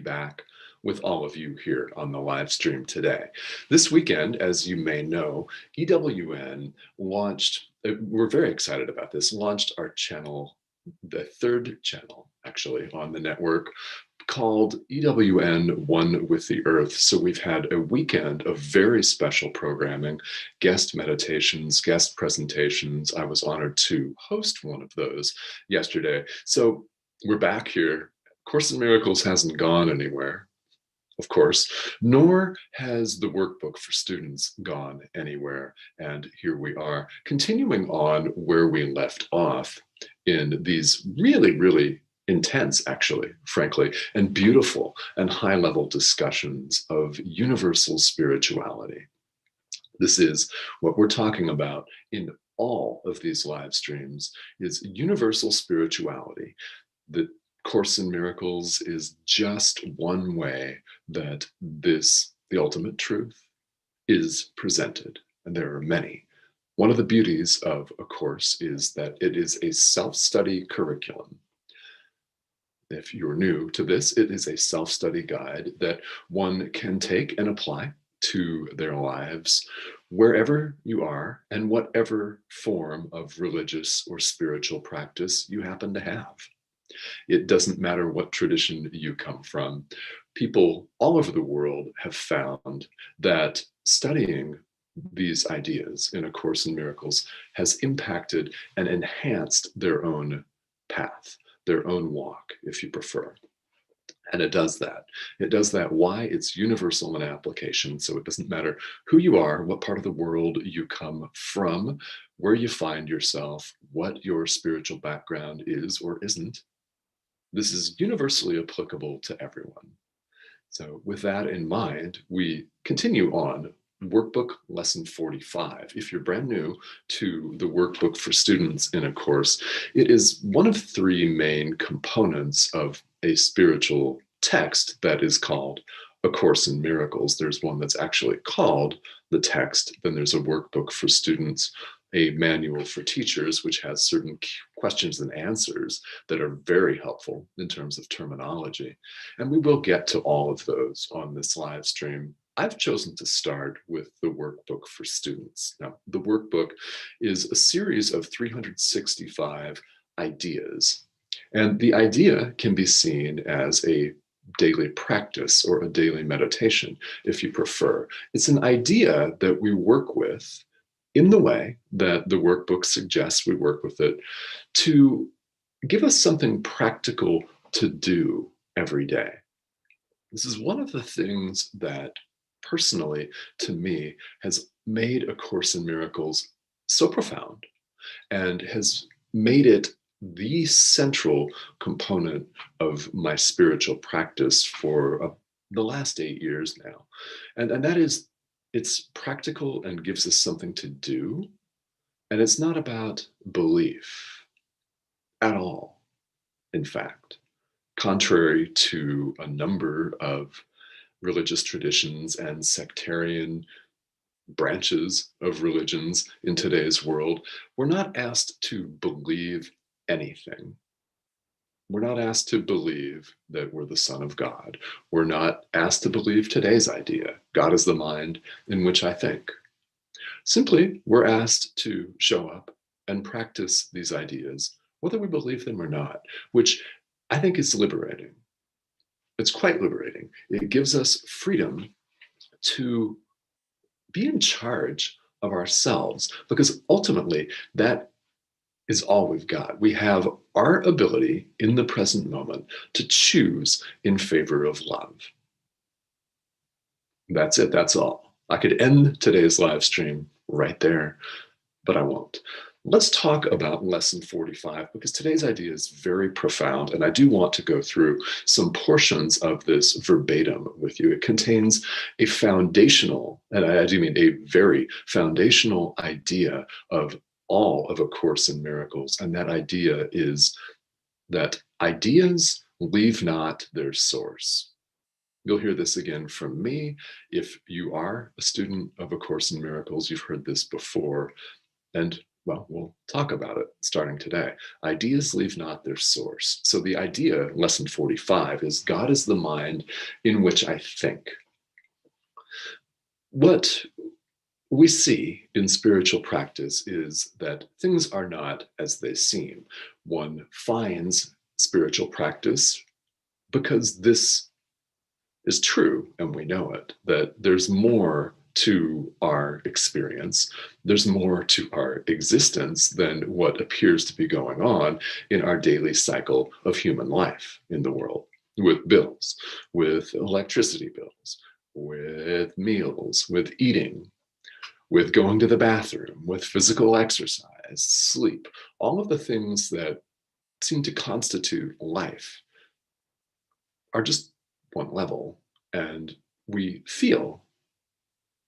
back with all of you here on the live stream today. This weekend, as you may know, EWN launched, we're very excited about this, launched our channel, the third channel actually on the network, called EWN One with the Earth. So we've had a weekend of very special programming, guest meditations, guest presentations. I was honored to host one of those yesterday. So we're back here. Course in Miracles hasn't gone anywhere, of course, nor has the workbook for students gone anywhere. And here we are, continuing on where we left off in these really intense, actually, frankly, and beautiful and high-level discussions of universal spirituality. This is what we're talking about in all of these live streams, is universal spirituality. The Course in Miracles is just one way that the ultimate truth is presented, and there are many. One of the beauties of a course is that it is a self-study curriculum. If you're new to this, it is a self-study guide that one can take and apply to their lives wherever you are and whatever form of religious or spiritual practice you happen to have. It doesn't matter what tradition you come from. People all over the world have found that studying these ideas in A Course in Miracles has impacted and enhanced their own path, their own walk, if you prefer. And it does that. It does that. Why? It's universal in application. So it doesn't matter who you are, what part of the world you come from, where you find yourself, what your spiritual background is or isn't. This is universally applicable to everyone. So with that in mind, we continue on Workbook Lesson 45. If you're brand new to the workbook for students in a course, it is one of three main components of a spiritual text that is called A Course in Miracles. There's one that's actually called the text, then there's a workbook for students, a manual for teachers, which has certain questions and answers that are very helpful in terms of terminology. And we will get to all of those on this live stream. I've chosen to start with the workbook for students. Now, the workbook is a series of 365 ideas. And the idea can be seen as a daily practice or a daily meditation, if you prefer. It's an idea that we work with in the way that the workbook suggests we work with it to give us something practical to do every day. This is one of the things that personally, to me, has made A Course in Miracles so profound and has made it the central component of my spiritual practice for the last 8 years now. And that is, it's practical and gives us something to do. And it's not about belief at all, in fact, contrary to a number of religious traditions and sectarian branches of religions in today's world. We're not asked to believe anything. We're not asked to believe that we're the Son of God. We're not asked to believe today's idea, God is the mind in which I think. Simply, we're asked to show up and practice these ideas, whether we believe them or not, which I think is liberating. It's quite liberating. It gives us freedom to be in charge of ourselves, because ultimately that is all we've got. We have our ability in the present moment to choose in favor of love. That's it, that's all. I could end today's live stream right there, but I won't. Let's talk about lesson 45, because today's idea is very profound, and I do want to go through some portions of this verbatim with you. It contains a foundational, and I do mean a very foundational idea of all of A Course in Miracles, and that idea is that ideas leave not their source. You'll hear this again from me. If you are a student of A Course in Miracles, you've heard this before. And Well, we'll talk about it starting today. Ideas leave not their source. So the idea, lesson 45, is God is the mind in which I think. What we see in spiritual practice is that things are not as they seem. One finds spiritual practice because this is true, and we know it, that there's more to our experience, there's more to our existence than what appears to be going on in our daily cycle of human life in the world, with bills, with electricity bills, with meals, with eating, with going to the bathroom, with physical exercise, sleep, all of the things that seem to constitute life are just one level. And we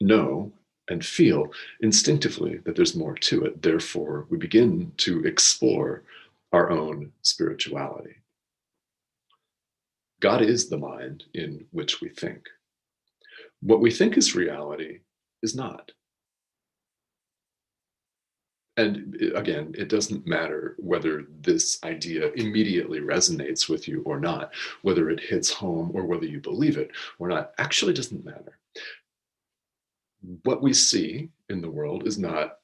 know, and feel instinctively that there's more to it. Therefore, we begin to explore our own spirituality. God is the mind in which we think. What we think is reality is not. And again, it doesn't matter whether this idea immediately resonates with you or not, whether it hits home or whether you believe it or not, actually doesn't matter. What we see in the world is not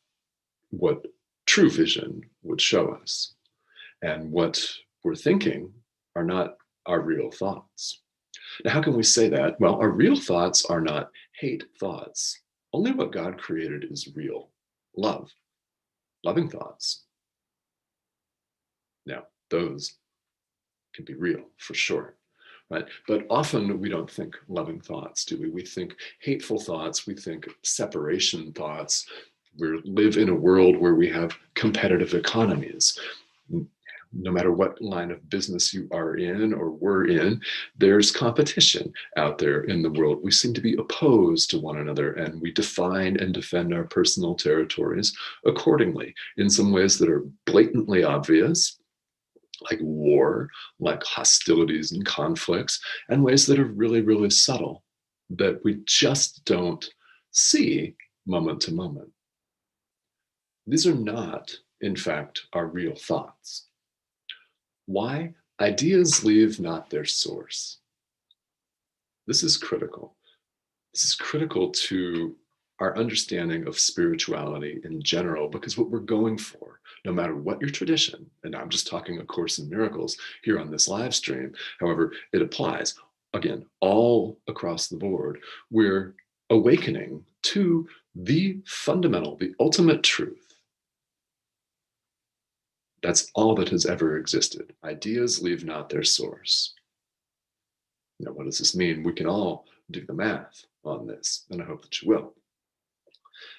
what true vision would show us. And what we're thinking are not our real thoughts. Now, how can we say that? Well, our real thoughts are not hate thoughts. Only what God created is real love, loving thoughts. Now, those can be real for sure, right? But often we don't think loving thoughts, do we? We think hateful thoughts, we think separation thoughts. We live in a world where we have competitive economies. No matter what line of business you are in or were in, there's competition out there in the world. We seem to be opposed to one another, and we define and defend our personal territories accordingly in some ways that are blatantly obvious, like war, like hostilities and conflicts, and ways that are really, really subtle that we just don't see moment to moment. These are not, in fact, our real thoughts. Why? Ideas leave not their source. This is critical. This is critical to our understanding of spirituality in general, because what we're going for, no matter what your tradition, and I'm just talking A Course in Miracles here on this live stream, however, it applies, again, all across the board, we're awakening to the fundamental, the ultimate truth. That's all that has ever existed. Ideas leave not their source. Now, what does this mean? We can all do the math on this, and I hope that you will.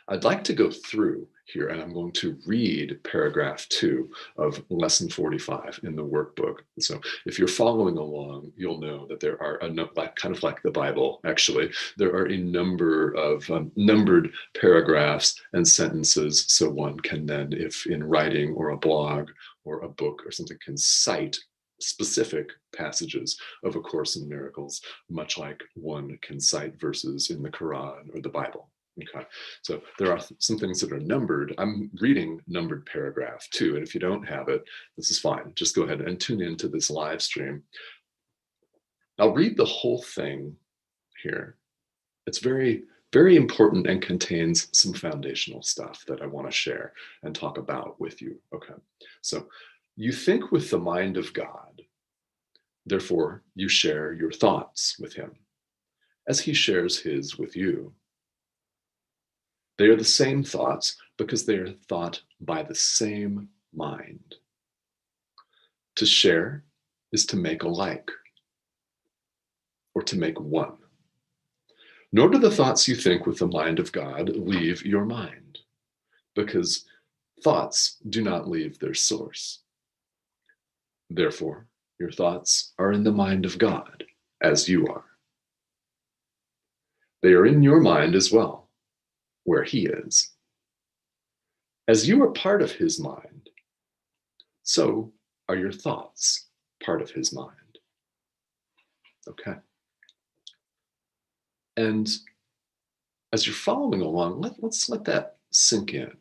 I'd like to go through here, and I'm going to read paragraph 2 of lesson 45 in the workbook. So if you're following along, you'll know that there are kind of like the Bible, actually, there are a number of numbered paragraphs and sentences, so one can then, if in writing or a blog or a book or something, can cite specific passages of A Course in Miracles, much like one can cite verses in the Quran or the Bible. Okay, so there are some things that are numbered. I'm reading numbered paragraph 2, and if you don't have it, this is fine. Just go ahead and tune into this live stream. I'll read the whole thing here. It's very, very important and contains some foundational stuff that I want to share and talk about with you. Okay, so you think with the mind of God, therefore you share your thoughts with him, as he shares his with you. They are the same thoughts because they are thought by the same mind. To share is to make alike, or to make one. Nor do the thoughts you think with the mind of God leave your mind, because thoughts do not leave their source. Therefore, your thoughts are in the mind of God, as you are. They are in your mind as well, where he is. As you are part of his mind, so are your thoughts part of his mind. Okay. And as you're following along, let's let that sink in.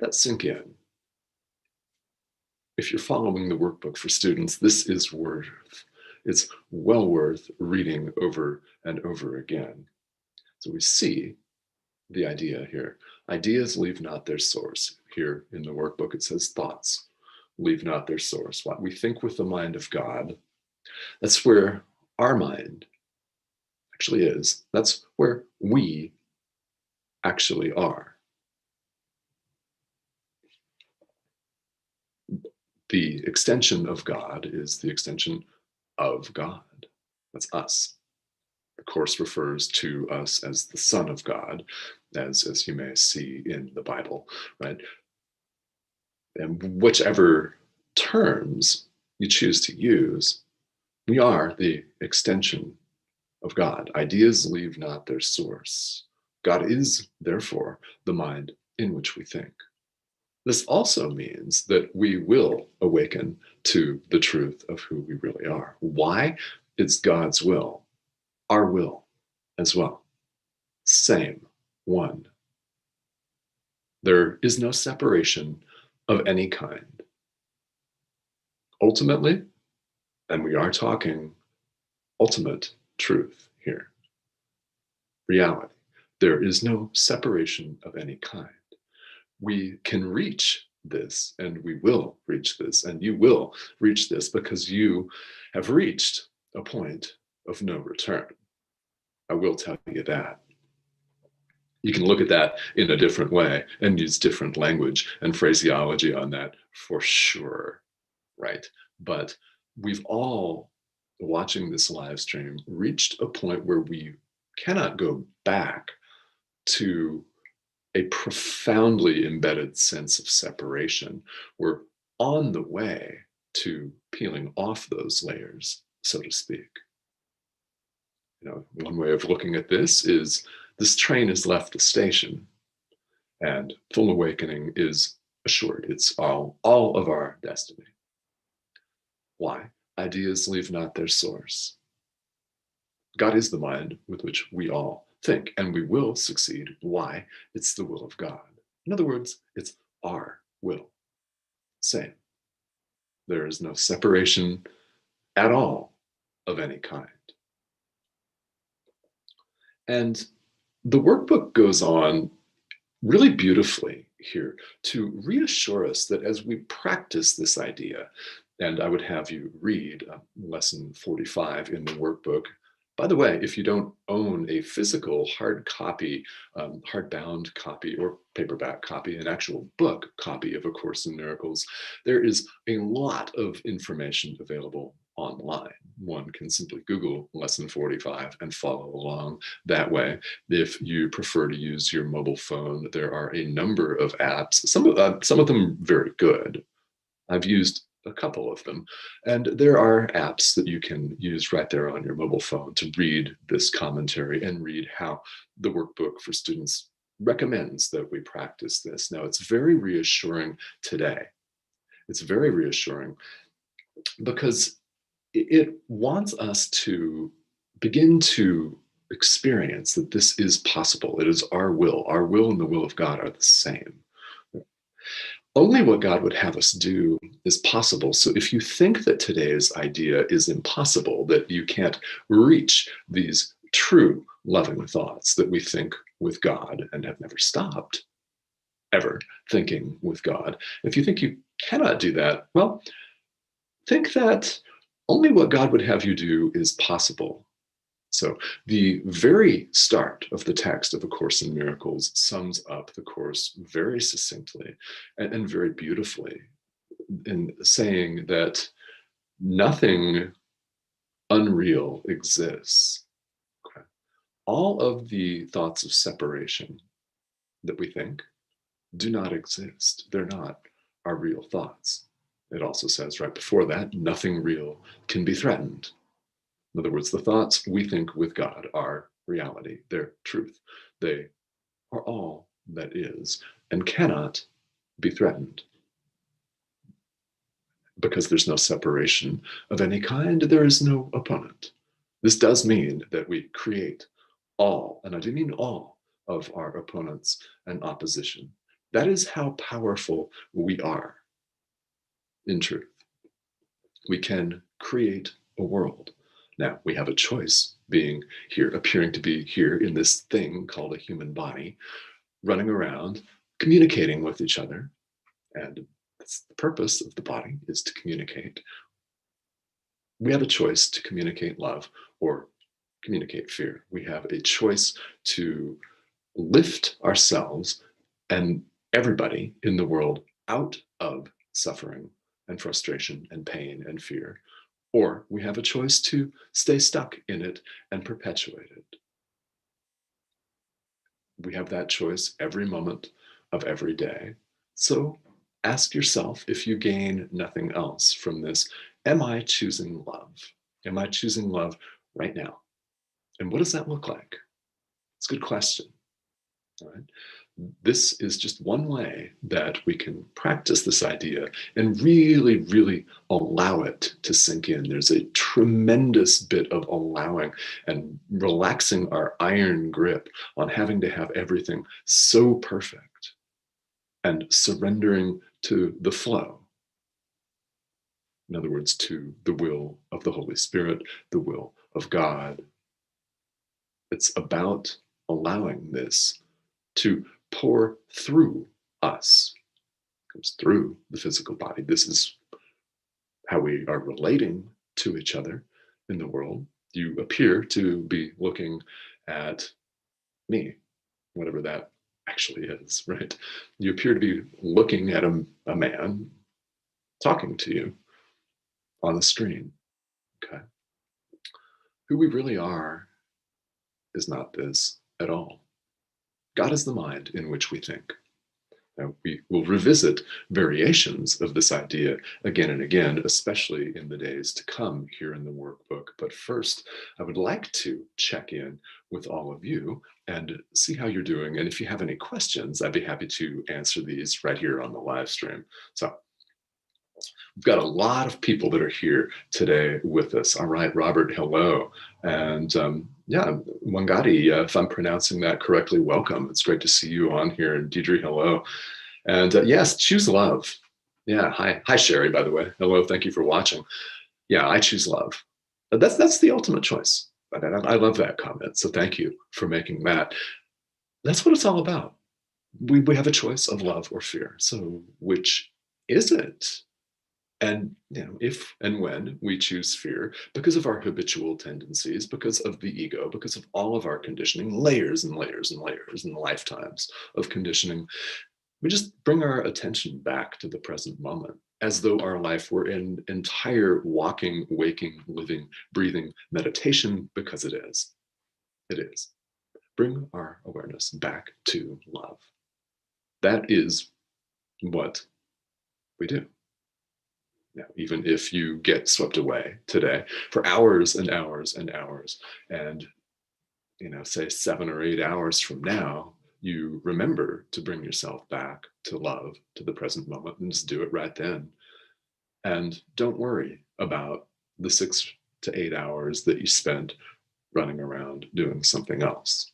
that sink in. If you're following the workbook for students, this is it's well worth reading over and over again. So we see the idea here. Ideas leave not their source. Here in the workbook, it says thoughts leave not their source. What we think with the mind of God, that's where our mind actually is. That's where we actually are. The extension of God is the extension of God. That's us. The Course refers to us as the Son of God, as you may see in the Bible, right? And whichever terms you choose to use, we are the extension of God. Ideas leave not their source. God is, therefore, the mind in which we think. This also means that we will awaken to the truth of who we really are. Why? It's God's will, our will as well. Same, one. There is no separation of any kind. Ultimately, and we are talking ultimate truth here, reality. There is no separation of any kind. We can reach this, and we will reach this, and you will reach this because you have reached a point of no return. I will tell you that. You can look at that in a different way and use different language and phraseology on that for sure, right? But we've all, watching this live stream, reached a point where we cannot go back to a profoundly embedded sense of separation. We're on the way to peeling off those layers, so to speak. One way of looking at this is this train has left the station and full awakening is assured. It's all of our destiny. Why? Ideas leave not their source. God is the mind with which we all think, and we will succeed. Why? It's the will of God. In other words, it's our will. Same. There is no separation at all of any kind. And the workbook goes on really beautifully here to reassure us that as we practice this idea, and I would have you read lesson 45 in the workbook. By the way, if you don't own a physical hard copy, hardbound copy or paperback copy, an actual book copy of A Course in Miracles, there is a lot of information available online. One can simply Google lesson 45 and follow along that way. If you prefer to use your mobile phone, there are a number of apps, some of them very good. I've used a couple of them. And there are apps that you can use right there on your mobile phone to read this commentary and read how the workbook for students recommends that we practice this. Now, it's very reassuring today. It's very reassuring because it wants us to begin to experience that this is possible. It is our will. Our will and the will of God are the same. Only what God would have us do is possible. So if you think that today's idea is impossible, that you can't reach these true loving thoughts that we think with God and have never stopped ever thinking with God, if you think you cannot do that, well, think that only what God would have you do is possible. So the very start of the text of A Course in Miracles sums up the Course very succinctly and very beautifully in saying that nothing unreal exists. Okay. All of the thoughts of separation that we think do not exist. They're not our real thoughts. It also says right before that, nothing real can be threatened. In other words, the thoughts we think with God are reality, they're truth. They are all that is and cannot be threatened. Because there's no separation of any kind, there is no opponent. This does mean that we create all, and I do mean all, of our opponents and opposition. That is how powerful we are in truth. We can create a world. Now, we have a choice being here, appearing to be here in this thing called a human body, running around, communicating with each other. And that's the purpose of the body, is to communicate. We have a choice to communicate love or communicate fear. We have a choice to lift ourselves and everybody in the world out of suffering and frustration and pain and fear. Or we have a choice to stay stuck in it and perpetuate it. We have that choice every moment of every day. So ask yourself, if you gain nothing else from this, am I choosing love? Am I choosing love right now? And what does that look like? It's a good question. All right. This is just one way that we can practice this idea and really, really allow it to sink in. There's a tremendous bit of allowing and relaxing our iron grip on having to have everything so perfect and surrendering to the flow. In other words, to the will of the Holy Spirit, the will of God. It's about allowing this to pour through us. It comes through the physical body. This is how we are relating to each other in the world. You appear to be looking at me, whatever that actually is, right? You appear to be looking at a man talking to you on the screen. Okay. Who we really are is not this at all. God is the mind in which we think. Now, we will revisit variations of this idea again and again, especially in the days to come here in the workbook. But first, I would like to check in with all of you and see how you're doing. And if you have any questions, I'd be happy to answer these right here on the live stream. So we've got a lot of people that are here today with us. All right, Robert, hello. And yeah, Wangari, if I'm pronouncing that correctly, welcome. It's great to see you on here. And Deidre, hello. And yes, choose love. Yeah, hi Sherry, by the way. Hello, thank you for watching. Yeah, I choose love. That's the ultimate choice. I love that comment, so thank you for making that. That's what it's all about. We have a choice of love or fear. So which is it? And if and when we choose fear, because of our habitual tendencies, because of the ego, because of all of our conditioning, layers and layers and layers and lifetimes of conditioning, we just bring our attention back to the present moment, as though our life were an entire walking, waking, living, breathing meditation, because it is. It is. Bring our awareness back to love. That is what we do. Now, even if you get swept away today for hours and hours and hours, and say 7 or 8 hours from now, you remember to bring yourself back to love, to the present moment, and just do it right then. And don't worry about the 6 to 8 hours that you spent running around doing something else.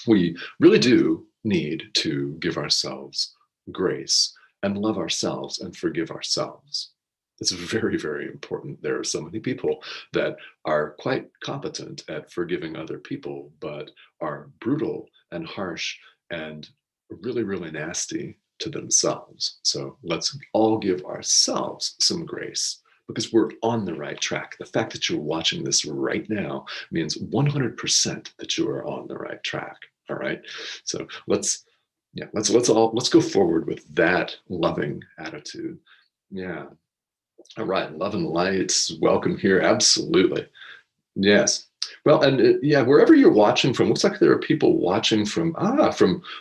We really do need to give ourselves grace and love ourselves and forgive ourselves. It's very, very important. There are so many people that are quite competent at forgiving other people, but are brutal and harsh and really, really nasty to themselves. So let's all give ourselves some grace, because we're on the right track. The fact that you're watching this right now means 100% that you are on the right track. All right. So let's go forward with that loving attitude. Yeah. All right, love and lights, welcome here, absolutely. Yes. Well, and yeah, wherever you're watching from, looks like there are people watching from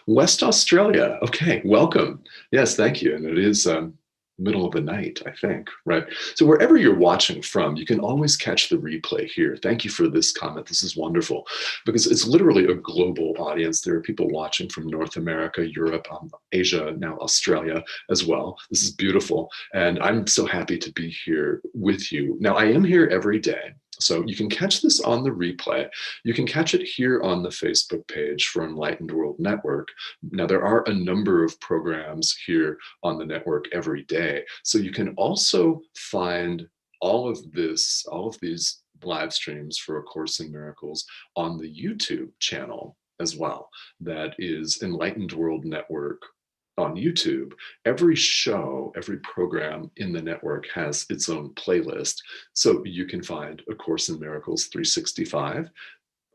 West Australia. Okay, welcome. Yes, thank you. And it is middle of the night, I think, right? So wherever you're watching from, you can always catch the replay here. Thank you for this comment. This is wonderful, because it's literally a global audience. There are people watching from North America, Europe, Asia, now Australia as well. This is beautiful. And I'm so happy to be here with you. Now, I am here every day. So you can catch this on the replay. You can catch it here on the Facebook page for Enlightened World Network. Now, there are a number of programs here on the network every day. So you can also find all of these live streams for A Course in Miracles on the YouTube channel as well. That is Enlightened World Network on YouTube. Every show, every program in the network has its own playlist. So you can find A Course in Miracles 365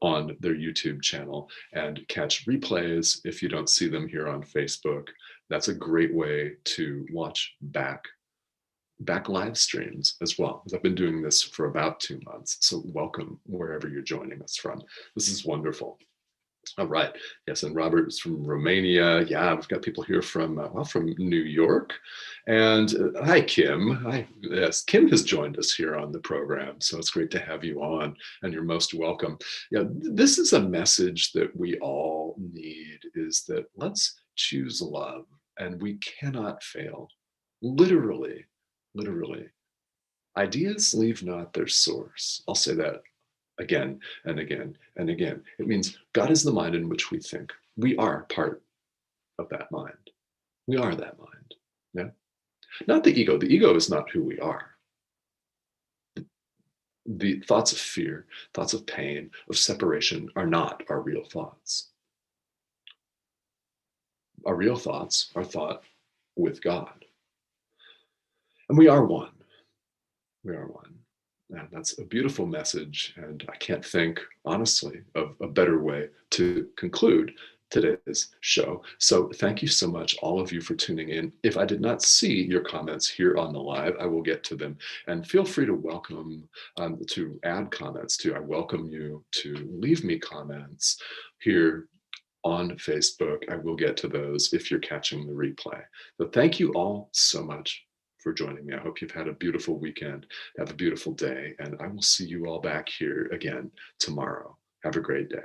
on their YouTube channel and catch replays if you don't see them here on Facebook. That's a great way to watch back live streams as well, because I've been doing this for about 2 months. So welcome wherever you're joining us from. This is wonderful. All right. Yes, and Robert's from Romania. Yeah, we've got people here from from New York. And hi, Kim. Hi. Yes, Kim has joined us here on the program, so it's great to have you on, and you're most welcome. Yeah, this is a message that we all need: is that let's choose love, and we cannot fail. Literally, literally. Ideas leave not their source. I'll say that again and again and again. It means God is the mind in which we think. We are part of that mind. We are that mind. Yeah. Not the ego. The ego is not who we are. The thoughts of fear, thoughts of pain, of separation are not our real thoughts. Our real thoughts are thought with God. And we are one. We are one. And that's a beautiful message. And I can't think, honestly, of a better way to conclude today's show. So thank you so much, all of you, for tuning in. If I did not see your comments here on the live, I will get to them. And feel free to add comments too. I welcome you to leave me comments here on Facebook. I will get to those if you're catching the replay. So thank you all so much for joining me. I hope you've had a beautiful weekend. Have a beautiful day, and I will see you all back here again tomorrow. Have a great day.